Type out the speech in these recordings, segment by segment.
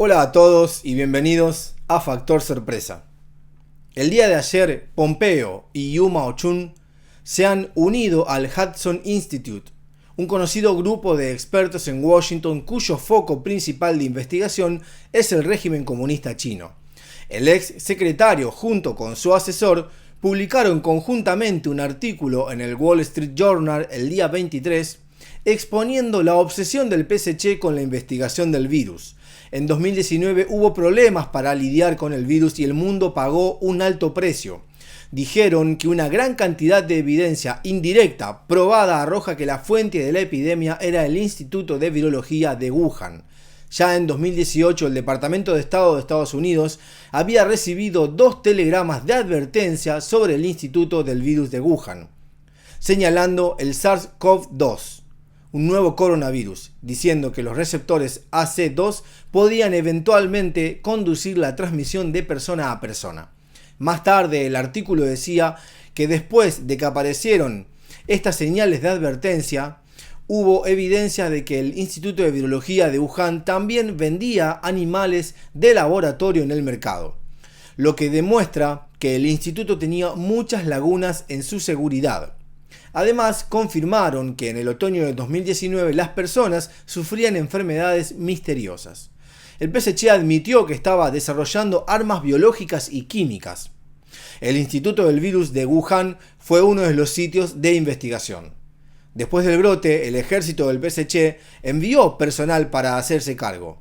Hola a todos y bienvenidos a Factor Sorpresa. El día de ayer, Pompeo y Yuma Ochun se han unido al Hudson Institute, un conocido grupo de expertos en Washington cuyo foco principal de investigación es el régimen comunista chino. El ex secretario junto con su asesor publicaron conjuntamente un artículo en el Wall Street Journal el día 23 exponiendo la obsesión del PSC con la investigación del virus. En 2019 hubo problemas para lidiar con el virus y el mundo pagó un alto precio. Dijeron que una gran cantidad de evidencia indirecta probada arroja que la fuente de la epidemia era el Instituto de Virología de Wuhan. Ya en 2018 el Departamento de Estado de Estados Unidos había recibido 2 telegramas de advertencia sobre el Instituto del Virus de Wuhan, señalando el SARS-CoV-2. Un nuevo coronavirus, diciendo que los receptores AC2 podían eventualmente conducir la transmisión de persona a persona. Más tarde el artículo decía que después de que aparecieron estas señales de advertencia, hubo evidencia de que el Instituto de Virología de Wuhan también vendía animales de laboratorio en el mercado, lo que demuestra que el instituto tenía muchas lagunas en su seguridad. Además, confirmaron que en el otoño de 2019 las personas sufrían enfermedades misteriosas. El PSC admitió que estaba desarrollando armas biológicas y químicas. El Instituto del Virus de Wuhan fue uno de los sitios de investigación. Después del brote, el ejército del PSC envió personal para hacerse cargo.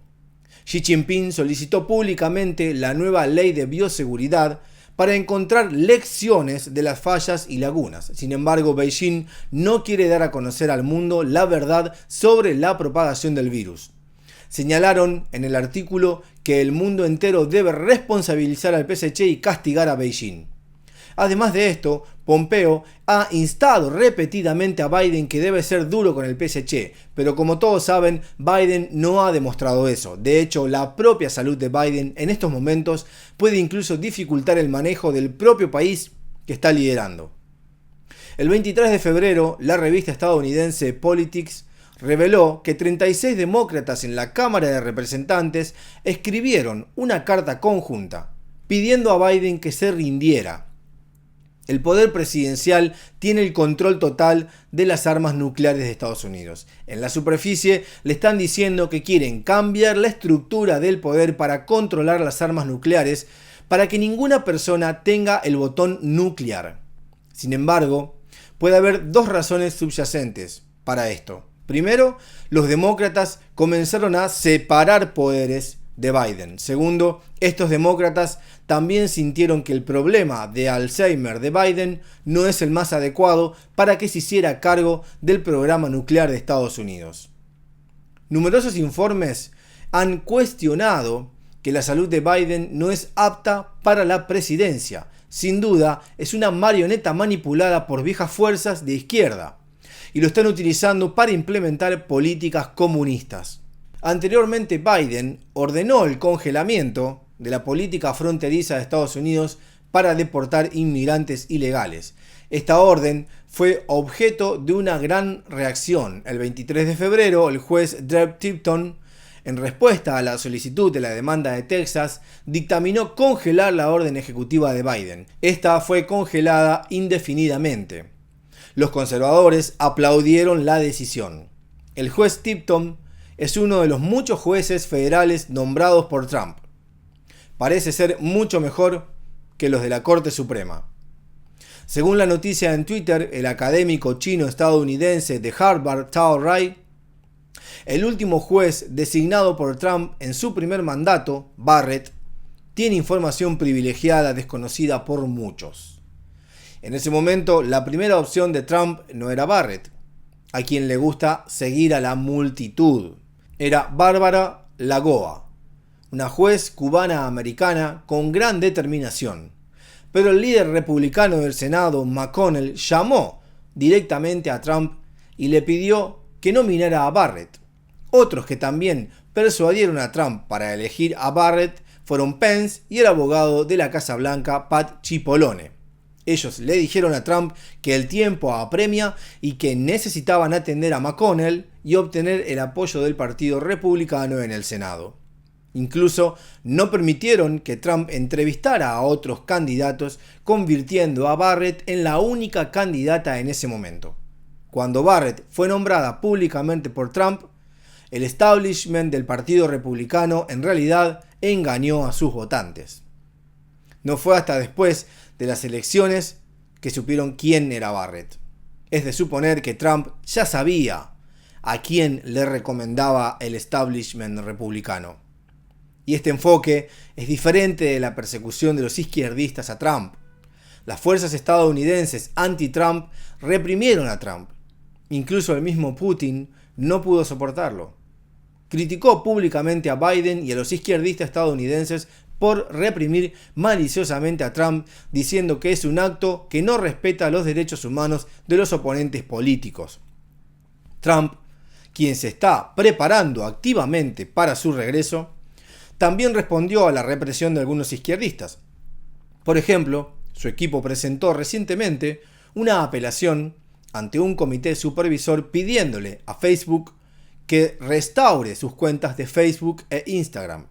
Xi Jinping solicitó públicamente la nueva ley de bioseguridad para encontrar lecciones de las fallas y lagunas. Sin embargo, Beijing no quiere dar a conocer al mundo la verdad sobre la propagación del virus. Señalaron en el artículo que el mundo entero debe responsabilizar al PSC y castigar a Beijing. Además de esto, Pompeo ha instado repetidamente a Biden que debe ser duro con el PSC, pero como todos saben, Biden no ha demostrado eso. De hecho, la propia salud de Biden en estos momentos puede incluso dificultar el manejo del propio país que está liderando. El 23 de febrero, la revista estadounidense Politics reveló que 36 demócratas en la Cámara de Representantes escribieron una carta conjunta pidiendo a Biden que se rindiera. El poder presidencial tiene el control total de las armas nucleares de Estados Unidos. En la superficie le están diciendo que quieren cambiar la estructura del poder para controlar las armas nucleares para que ninguna persona tenga el botón nuclear. Sin embargo, puede haber 2 razones subyacentes para esto. Primero, los demócratas comenzaron a separar poderes de Biden. Segundo, estos demócratas también sintieron que el problema de Alzheimer de Biden no es el más adecuado para que se hiciera cargo del programa nuclear de Estados Unidos. Numerosos informes han cuestionado que la salud de Biden no es apta para la presidencia. Sin duda, es una marioneta manipulada por viejas fuerzas de izquierda y lo están utilizando para implementar políticas comunistas. Anteriormente, Biden ordenó el congelamiento de la política fronteriza de Estados Unidos para deportar inmigrantes ilegales. Esta orden fue objeto de una gran reacción. El 23 de febrero, el juez Drew Tipton, en respuesta a la solicitud de la demanda de Texas, dictaminó congelar la orden ejecutiva de Biden. Esta fue congelada indefinidamente. Los conservadores aplaudieron la decisión. El juez Tipton es uno de los muchos jueces federales nombrados por Trump. Parece ser mucho mejor que los de la Corte Suprema. Según la noticia en Twitter, el académico chino-estadounidense de Harvard, Tao Rai, el último juez designado por Trump en su primer mandato, Barrett, tiene información privilegiada desconocida por muchos. En ese momento, la primera opción de Trump no era Barrett, a quien le gusta seguir a la multitud. Era Bárbara Lagoa, una juez cubana-americana con gran determinación. Pero el líder republicano del Senado, McConnell, llamó directamente a Trump y le pidió que nominara a Barrett. Otros que también persuadieron a Trump para elegir a Barrett fueron Pence y el abogado de la Casa Blanca, Pat Cipollone. Ellos le dijeron a Trump que el tiempo apremia y que necesitaban atender a McConnell y obtener el apoyo del Partido Republicano en el Senado. Incluso no permitieron que Trump entrevistara a otros candidatos, convirtiendo a Barrett en la única candidata en ese momento. Cuando Barrett fue nombrada públicamente por Trump, el establishment del Partido Republicano en realidad engañó a sus votantes. No fue hasta después de las elecciones que supieron quién era Barrett. Es de suponer que Trump ya sabía a quién le recomendaba el establishment republicano. Y este enfoque es diferente de la persecución de los izquierdistas a Trump. Las fuerzas estadounidenses anti-Trump reprimieron a Trump. Incluso el mismo Putin no pudo soportarlo. Criticó públicamente a Biden y a los izquierdistas estadounidenses por reprimir maliciosamente a Trump, diciendo que es un acto que no respeta los derechos humanos de los oponentes políticos. Trump, quien se está preparando activamente para su regreso, también respondió a la represión de algunos izquierdistas. Por ejemplo, su equipo presentó recientemente una apelación ante un comité supervisor pidiéndole a Facebook que restaure sus cuentas de Facebook e Instagram.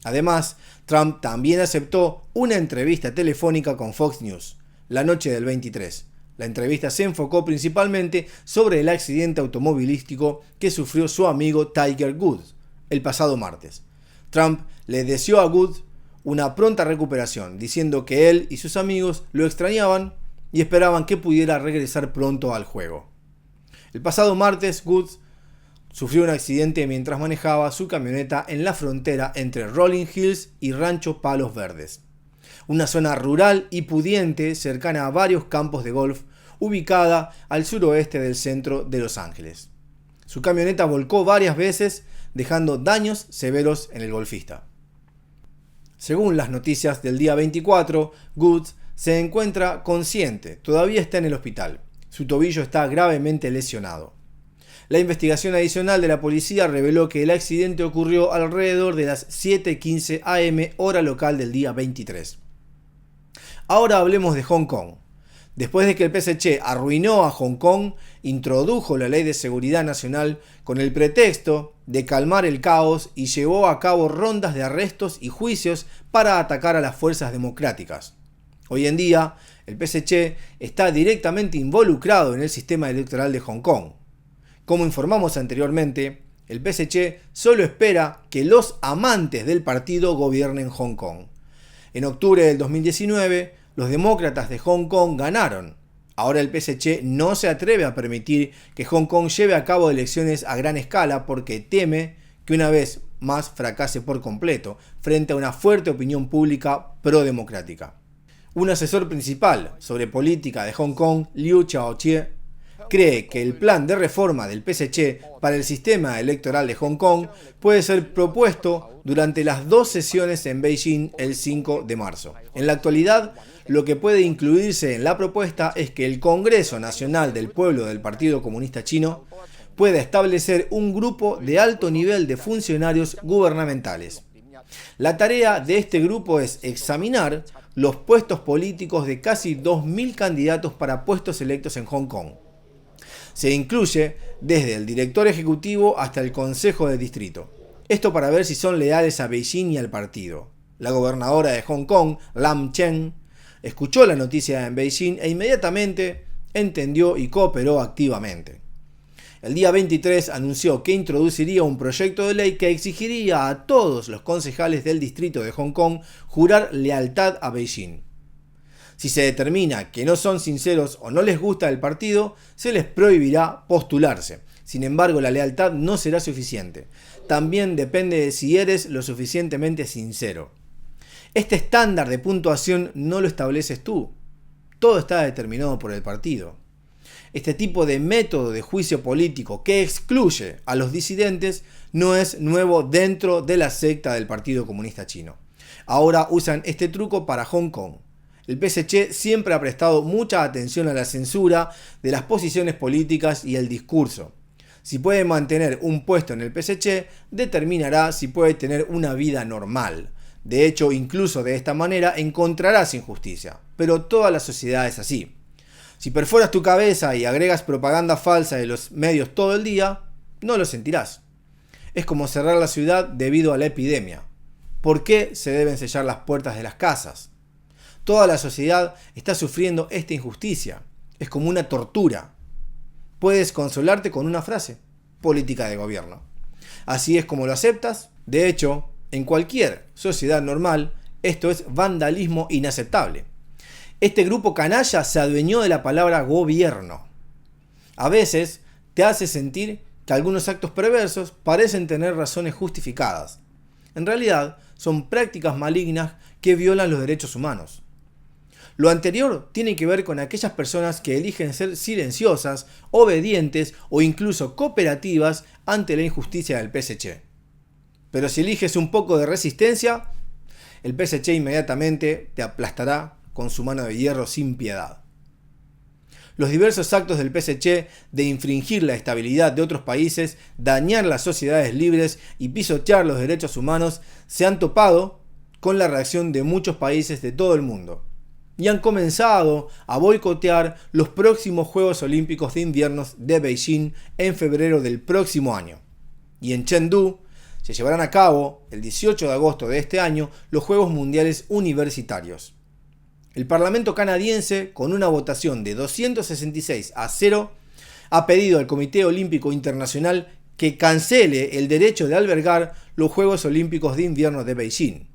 Además, Trump también aceptó una entrevista telefónica con Fox News la noche del 23. La entrevista se enfocó principalmente sobre el accidente automovilístico que sufrió su amigo Tiger Woods el pasado martes. Trump le deseó a Woods una pronta recuperación, diciendo que él y sus amigos lo extrañaban y esperaban que pudiera regresar pronto al juego. El pasado martes, Woods sufrió un accidente mientras manejaba su camioneta en la frontera entre Rolling Hills y Rancho Palos Verdes, una zona rural y pudiente cercana a varios campos de golf, ubicada al suroeste del centro de Los Ángeles. Su camioneta volcó varias veces, dejando daños severos en el golfista. Según las noticias del día 24, Woods se encuentra consciente, todavía está en el hospital. Su tobillo está gravemente lesionado. La investigación adicional de la policía reveló que el accidente ocurrió alrededor de las 7:15 am hora local del día 23. Ahora hablemos de Hong Kong. Después de que el PSC arruinó a Hong Kong, introdujo la Ley de Seguridad Nacional con el pretexto de calmar el caos y llevó a cabo rondas de arrestos y juicios para atacar a las fuerzas democráticas. Hoy en día, el PSC está directamente involucrado en el sistema electoral de Hong Kong. Como informamos anteriormente, el PSC solo espera que los amantes del partido gobiernen Hong Kong. En octubre del 2019, los demócratas de Hong Kong ganaron. Ahora el PSC no se atreve a permitir que Hong Kong lleve a cabo elecciones a gran escala porque teme que una vez más fracase por completo frente a una fuerte opinión pública pro-democrática. Un asesor principal sobre política de Hong Kong, Liu Xiaoqie, cree que el plan de reforma del PSC para el sistema electoral de Hong Kong puede ser propuesto durante las 2 sesiones en Beijing el 5 de marzo. En la actualidad, lo que puede incluirse en la propuesta es que el Congreso Nacional del Pueblo del Partido Comunista Chino pueda establecer un grupo de alto nivel de funcionarios gubernamentales. La tarea de este grupo es examinar los puestos políticos de casi 2.000 candidatos para puestos electos en Hong Kong. Se incluye desde el director ejecutivo hasta el consejo de distrito. Esto para ver si son leales a Beijing y al partido. La gobernadora de Hong Kong, Lam Cheng, escuchó la noticia en Beijing e inmediatamente entendió y cooperó activamente. El día 23 anunció que introduciría un proyecto de ley que exigiría a todos los concejales del distrito de Hong Kong jurar lealtad a Beijing. Si se determina que no son sinceros o no les gusta el partido, se les prohibirá postularse. Sin embargo, la lealtad no será suficiente. También depende de si eres lo suficientemente sincero. Este estándar de puntuación no lo estableces tú. Todo está determinado por el partido. Este tipo de método de juicio político que excluye a los disidentes no es nuevo dentro de la secta del Partido Comunista Chino. Ahora usan este truco para Hong Kong. El PSC siempre ha prestado mucha atención a la censura de las posiciones políticas y el discurso. Si puede mantener un puesto en el PSC, determinará si puede tener una vida normal. De hecho, incluso de esta manera encontrarás injusticia. Pero toda la sociedad es así. Si perforas tu cabeza y agregas propaganda falsa de los medios todo el día, no lo sentirás. Es como cerrar la ciudad debido a la epidemia. ¿Por qué se deben sellar las puertas de las casas? Toda la sociedad está sufriendo esta injusticia. Es como una tortura. Puedes consolarte con una frase: política de gobierno. Así es como lo aceptas. De hecho, en cualquier sociedad normal, esto es vandalismo inaceptable. Este grupo canalla se adueñó de la palabra gobierno. A veces te hace sentir que algunos actos perversos parecen tener razones justificadas. En realidad, son prácticas malignas que violan los derechos humanos. Lo anterior tiene que ver con aquellas personas que eligen ser silenciosas, obedientes o incluso cooperativas ante la injusticia del PSC. Pero si eliges un poco de resistencia, el PSC inmediatamente te aplastará con su mano de hierro sin piedad. Los diversos actos del PSC de infringir la estabilidad de otros países, dañar las sociedades libres y pisotear los derechos humanos se han topado con la reacción de muchos países de todo el mundo y han comenzado a boicotear los próximos Juegos Olímpicos de Invierno de Beijing en febrero del próximo año. Y en Chengdu se llevarán a cabo el 18 de agosto de este año los Juegos Mundiales Universitarios. El Parlamento canadiense, con una votación de 266-0, ha pedido al Comité Olímpico Internacional que cancele el derecho de albergar los Juegos Olímpicos de Invierno de Beijing.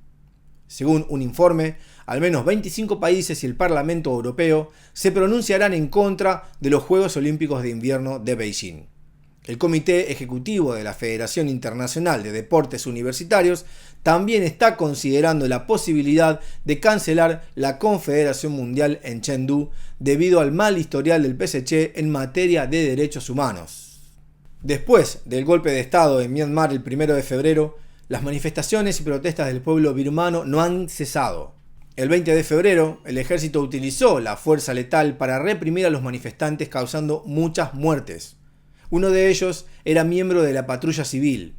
Según un informe, al menos 25 países y el Parlamento Europeo se pronunciarán en contra de los Juegos Olímpicos de Invierno de Beijing. El Comité Ejecutivo de la Federación Internacional de Deportes Universitarios también está considerando la posibilidad de cancelar la Confederación Mundial en Chengdu debido al mal historial del PSC en materia de derechos humanos. Después del golpe de Estado en Myanmar el 1 de febrero, las manifestaciones y protestas del pueblo birmano no han cesado. El 20 de febrero, el ejército utilizó la fuerza letal para reprimir a los manifestantes, causando muchas muertes. Uno de ellos era miembro de la patrulla civil.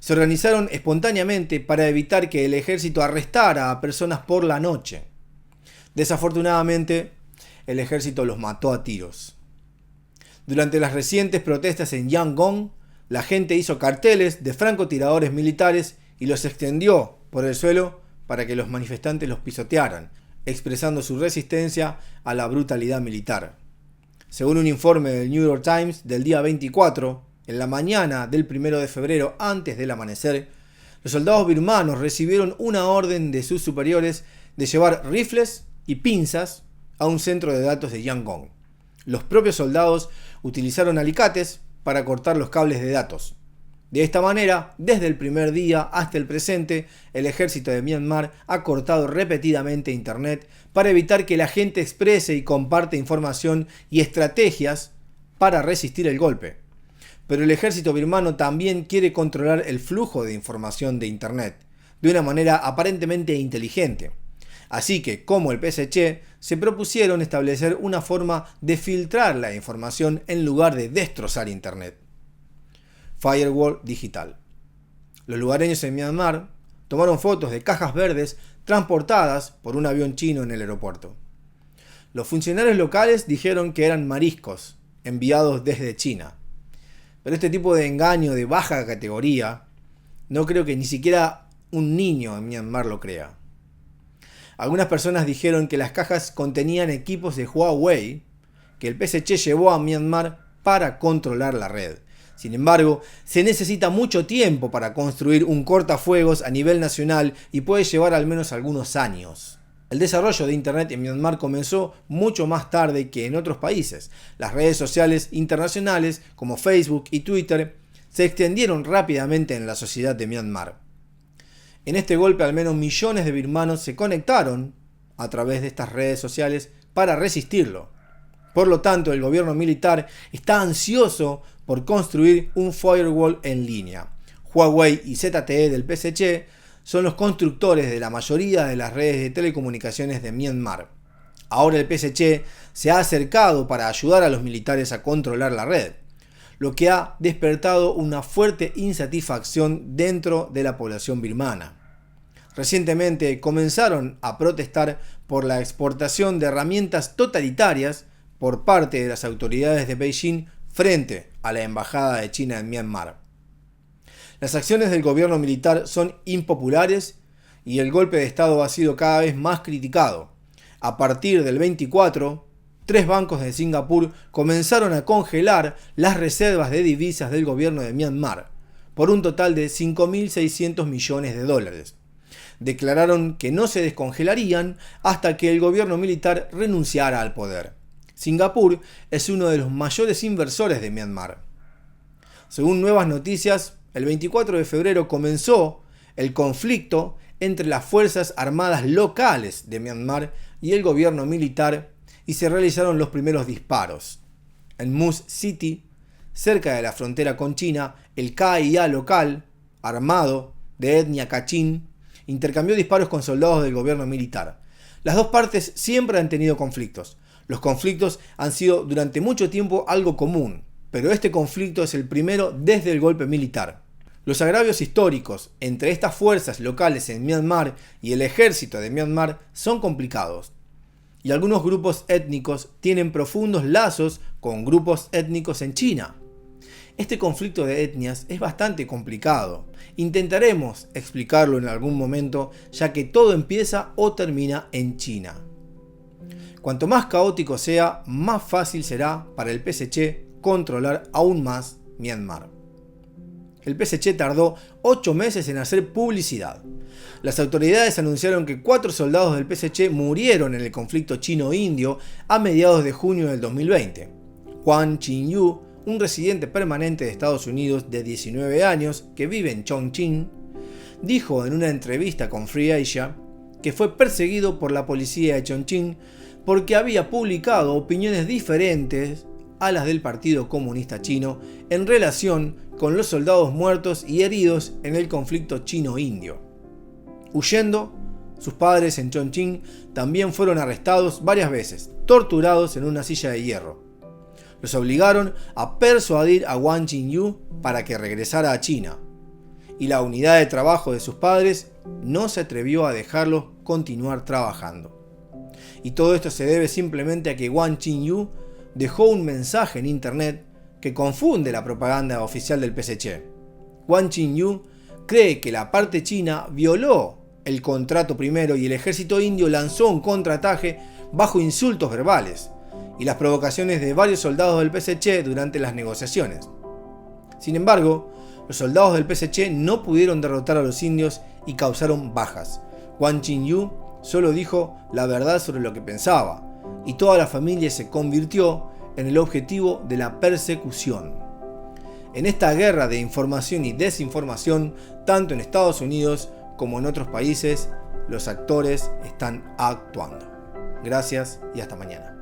Se organizaron espontáneamente para evitar que el ejército arrestara a personas por la noche. Desafortunadamente, el ejército los mató a tiros. Durante las recientes protestas en Yangon, la gente hizo carteles de francotiradores militares y los extendió por el suelo para que los manifestantes los pisotearan, expresando su resistencia a la brutalidad militar. Según un informe del New York Times del día 24, en la mañana del 1 de febrero, antes del amanecer, los soldados birmanos recibieron una orden de sus superiores de llevar rifles y pinzas a un centro de datos de Yangon. Los propios soldados utilizaron alicates para cortar los cables de datos. De esta manera, desde el primer día hasta el presente, el ejército de Myanmar ha cortado repetidamente Internet para evitar que la gente exprese y comparte información y estrategias para resistir el golpe. Pero el ejército birmano también quiere controlar el flujo de información de Internet, de una manera aparentemente inteligente. Así que, como el PSC, se propusieron establecer una forma de filtrar la información en lugar de destrozar Internet. Firewall digital. Los lugareños en Myanmar tomaron fotos de cajas verdes transportadas por un avión chino en el aeropuerto. Los funcionarios locales dijeron que eran mariscos enviados desde China. Pero este tipo de engaño de baja categoría no creo que ni siquiera un niño en Myanmar lo crea. Algunas personas dijeron que las cajas contenían equipos de Huawei que el PSC llevó a Myanmar para controlar la red. Sin embargo, se necesita mucho tiempo para construir un cortafuegos a nivel nacional y puede llevar al menos algunos años. El desarrollo de Internet en Myanmar comenzó mucho más tarde que en otros países. Las redes sociales internacionales como Facebook y Twitter se extendieron rápidamente en la sociedad de Myanmar. En este golpe al menos millones de birmanos se conectaron a través de estas redes sociales para resistirlo. Por lo tanto, el gobierno militar está ansioso por construir un firewall en línea. Huawei y ZTE del PSC son los constructores de la mayoría de las redes de telecomunicaciones de Myanmar. Ahora el PSC se ha acercado para ayudar a los militares a controlar la red, lo que ha despertado una fuerte insatisfacción dentro de la población birmana. Recientemente comenzaron a protestar por la exportación de herramientas totalitarias por parte de las autoridades de Beijing frente a la embajada de China en Myanmar. Las acciones del gobierno militar son impopulares y el golpe de Estado ha sido cada vez más criticado. A partir del 24, 3 bancos de Singapur comenzaron a congelar las reservas de divisas del gobierno de Myanmar, por un total de 5.600 millones de dólares. Declararon que no se descongelarían hasta que el gobierno militar renunciara al poder. Singapur es uno de los mayores inversores de Myanmar. Según Nuevas Noticias, el 24 de febrero comenzó el conflicto entre las Fuerzas Armadas locales de Myanmar y el gobierno militar y se realizaron los primeros disparos. En Mus City, cerca de la frontera con China, el KIA local, armado, de etnia Kachin, intercambió disparos con soldados del gobierno militar. Las dos partes siempre han tenido conflictos. Los conflictos han sido durante mucho tiempo algo común, pero este conflicto es el primero desde el golpe militar. Los agravios históricos entre estas fuerzas locales en Myanmar y el ejército de Myanmar son complicados, y algunos grupos étnicos tienen profundos lazos con grupos étnicos en China. Este conflicto de etnias es bastante complicado. Intentaremos explicarlo en algún momento, ya que todo empieza o termina en China. Cuanto más caótico sea, más fácil será para el PSC controlar aún más Myanmar. El PSC tardó 8 meses en hacer publicidad. Las autoridades anunciaron que 4 soldados del PSC murieron en el conflicto chino-indio a mediados de junio del 2020. Hwang Chin-yu, un residente permanente de Estados Unidos de 19 años que vive en Chongqing, dijo en una entrevista con Free Asia que fue perseguido por la policía de Chongqing porque había publicado opiniones diferentes a las del Partido Comunista Chino en relación con los soldados muertos y heridos en el conflicto chino-indio. Huyendo, sus padres en Chongqing también fueron arrestados varias veces, torturados en una silla de hierro. Los obligaron a persuadir a Hwang Chin-yu para que regresara a China, y la unidad de trabajo de sus padres no se atrevió a dejarlos continuar trabajando. Y todo esto se debe simplemente a que Hwang Chin-yu dejó un mensaje en internet que confunde la propaganda oficial del PSC. Hwang Chin-yu cree que la parte china violó el contrato primero y el ejército indio lanzó un contraataque bajo insultos verbales y las provocaciones de varios soldados del PSC durante las negociaciones. Sin embargo, los soldados del PSC no pudieron derrotar a los indios y causaron bajas. Hwang Chin-yu solo dijo la verdad sobre lo que pensaba, y toda la familia se convirtió en el objetivo de la persecución. En esta guerra de información y desinformación, tanto en Estados Unidos como en otros países, los actores están actuando. Gracias y hasta mañana.